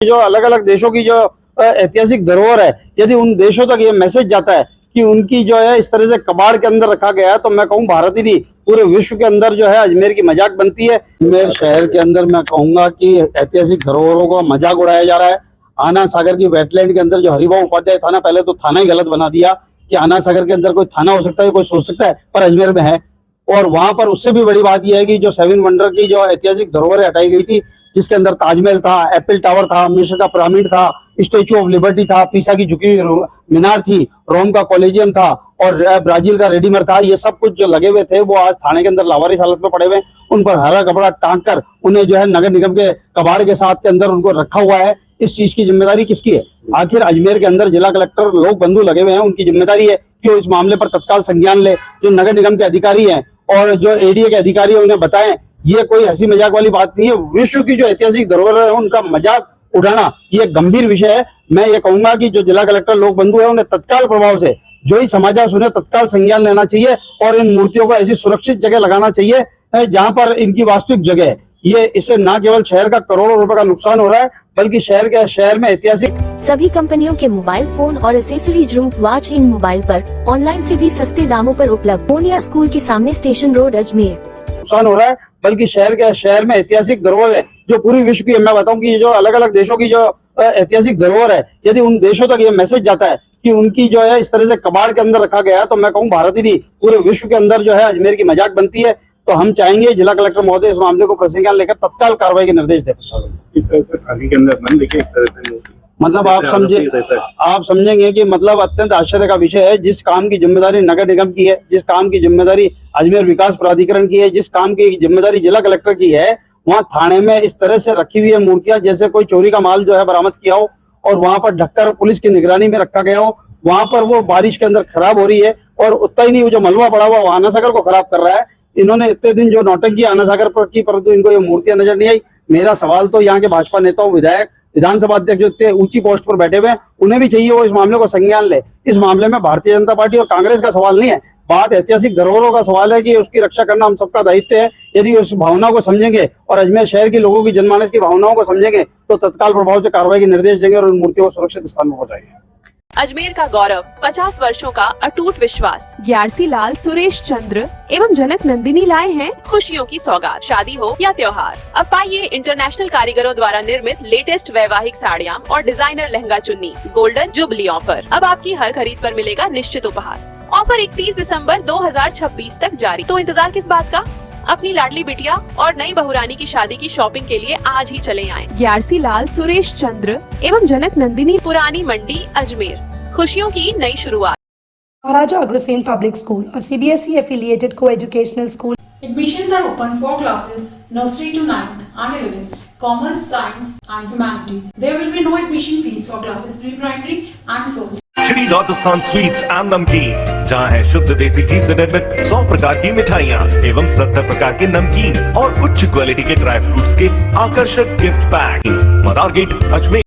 जो अलग अलग देशों की जो ऐतिहासिक धरोहर है, यदि उन देशों तक ये मैसेज जाता है कि उनकी जो है इस तरह से कबाड़ के अंदर रखा गया है, तो मैं कहूँ भारत ही नहीं पूरे विश्व के अंदर जो है अजमेर की मजाक बनती है। अजमेर शहर के अंदर मैं कहूंगा कि ऐतिहासिक धरोहरों का मजाक उड़ाया जा रहा है। आना सागर की वेटलैंड के अंदर जो हरिभाऊ उपाध्याय थाना, पहले तो थाना ही गलत बना दिया कि आना सागर के अंदर कोई थाना हो सकता है, कोई सोच सकता है, पर अजमेर में है। और वहां पर उससे भी बड़ी बात यह है कि जो 7 वंडर की जो ऐतिहासिक धरोहर हटाई गई थी, जिसके अंदर ताजमहल था, एप्पल टावर था, मिस्र का पिरामिड था, स्टेच्यू ऑफ लिबर्टी था, पीसा की झुकी हुई मीनार थी, रोम का कॉलेजियम था और ब्राजील का रेडीमर था, ये सब कुछ जो लगे हुए थे वो आज थाने के अंदर लावारिस हालत में पड़े हुए। उन पर हरा कपड़ा टांग कर उन्हें जो है नगर निगम के कबाड़ के साथ के अंदर उनको रखा हुआ है। इस चीज की जिम्मेदारी किसकी है? आखिर अजमेर के अंदर जिला कलेक्टर लोग बंधु लगे हुए हैं, उनकी जिम्मेदारी है कि वो इस मामले पर तत्काल संज्ञान ले। जो नगर निगम के अधिकारी हैं और जो एडीए के अधिकारी हैं उन्हें बताएं, ये कोई हंसी मजाक वाली बात नहीं है। विश्व की जो ऐतिहासिक धरोहर है उनका मजाक उठाना ये गंभीर विषय है। मैं ये कहूंगा कि जो जिला कलेक्टर लोग बंधु है उन्हें तत्काल प्रभाव से जो ही समाचार सुने तत्काल संज्ञान लेना चाहिए और इन मूर्तियों को ऐसी सुरक्षित जगह लगाना चाहिए जहां पर इनकी वास्तविक जगह है। ये इससे न केवल शहर का करोड़ों रुपए का नुकसान हो रहा है, बल्कि शहर में ऐतिहासिक सभी कंपनियों के मोबाइल फोन और एसेसरीज रूप वॉच इन मोबाइल पर ऑनलाइन से भी सस्ते दामों पर उपलब्ध। पूर्णिया स्कूल के सामने स्टेशन रोड अजमेर। नुकसान हो रहा है, बल्कि शहर में ऐतिहासिक धरोहर है जो पूरी विश्व की। मैं बताऊं कि जो अलग अलग देशों की जो ऐतिहासिक धरोहर है, यदि उन देशों तक ये मैसेज जाता है कि उनकी जो है इस तरह से कबाड़ के अंदर रखा गया है, तो मैं कहूँ भारत ही नहीं पूरे विश्व के अंदर जो है अजमेर की मजाक बनती है। तो हम चाहेंगे जिला कलेक्टर महोदय इस मामले को प्रसंज्ञान लेकर तत्काल कार्रवाई के निर्देश दें। इस तरह से थाने के अंदर मन लेके एक तरह से मतलब आप समझेंगे कि मतलब अत्यंत आश्चर्य का विषय है। जिस काम की जिम्मेदारी नगर निगम की है, जिस काम की जिम्मेदारी अजमेर विकास प्राधिकरण की है, जिस काम की जिम्मेदारी जिला कलेक्टर की है, वहाँ थाने में इस तरह से रखी हुई है मूर्तियां जैसे कोई चोरी का माल जो है बरामद किया हो और वहां पर ढककर पुलिस की निगरानी में रखा गया हो। वहां पर वो बारिश के अंदर खराब हो रही है और उतना ही नहीं, वो जो मलबा पड़ा हुआ आना सागर को खराब कर रहा है। इन्होंने इतने दिन जो नौटंकी आना सागर पर की, परंतु इनको ये मूर्तियां नजर नहीं आई। मेरा सवाल तो यहाँ के भाजपा नेताओं, विधायक, विधानसभा अध्यक्ष जो इतने ऊंची पोस्ट पर बैठे हुए हैं, उन्हें भी चाहिए वो इस मामले को संज्ञान ले। इस मामले में भारतीय जनता पार्टी और कांग्रेस का सवाल नहीं है, बात ऐतिहासिक धरोहरों का सवाल है कि उसकी रक्षा करना हम सबका दायित्व है। यदि उस भावना को समझेंगे और अजमेर शहर के लोगों की जनमानस की भावनाओं को समझेंगे तो तत्काल प्रभाव से कार्रवाई के निर्देश देंगे और उन मूर्तियों को सुरक्षित स्थान में पहुंचाएंगे। अजमेर का गौरव, 50 वर्षों का अटूट विश्वास। ग्यारसी लाल, सुरेश चंद्र एवं जनक नंदिनी लाए हैं खुशियों की सौगात। शादी हो या त्योहार, अब पाइए इंटरनेशनल कारीगरों द्वारा निर्मित लेटेस्ट वैवाहिक साड़ियाँ और डिजाइनर लहंगा चुन्नी। गोल्डन जुबली ऑफर, अब आपकी हर खरीद पर मिलेगा निश्चित उपहार। ऑफर 31 दिसंबर 2026 तक जारी। तो इंतजार किस बात का? अपनी लाडली बिटिया और नई बहुरानी की शादी की शॉपिंग के लिए आज ही चले आएं। ग्यारसी लाल, सुरेश चंद्र एवं जनक नंदिनी, पुरानी मंडी, अजमेर। खुशियों की नई शुरुआत। Maharaja Agrasen Public School, a CBSE affiliated co-educational school. Admissions are open for classes nursery to 9th and 11th, commerce, science and humanities. There will be no admission fees for classes pre-primary and first. Shri Rajasthan sweets and नमकीन, जहाँ है शुद्ध देसी घी से निर्मित 100 प्रकार की मिठाइयाँ एवं 70 प्रकार के नमकीन और उच्च क्वालिटी के ड्राई फ्रूट्स के आकर्षक गिफ्ट पैक। मदार गेट, अजमेर।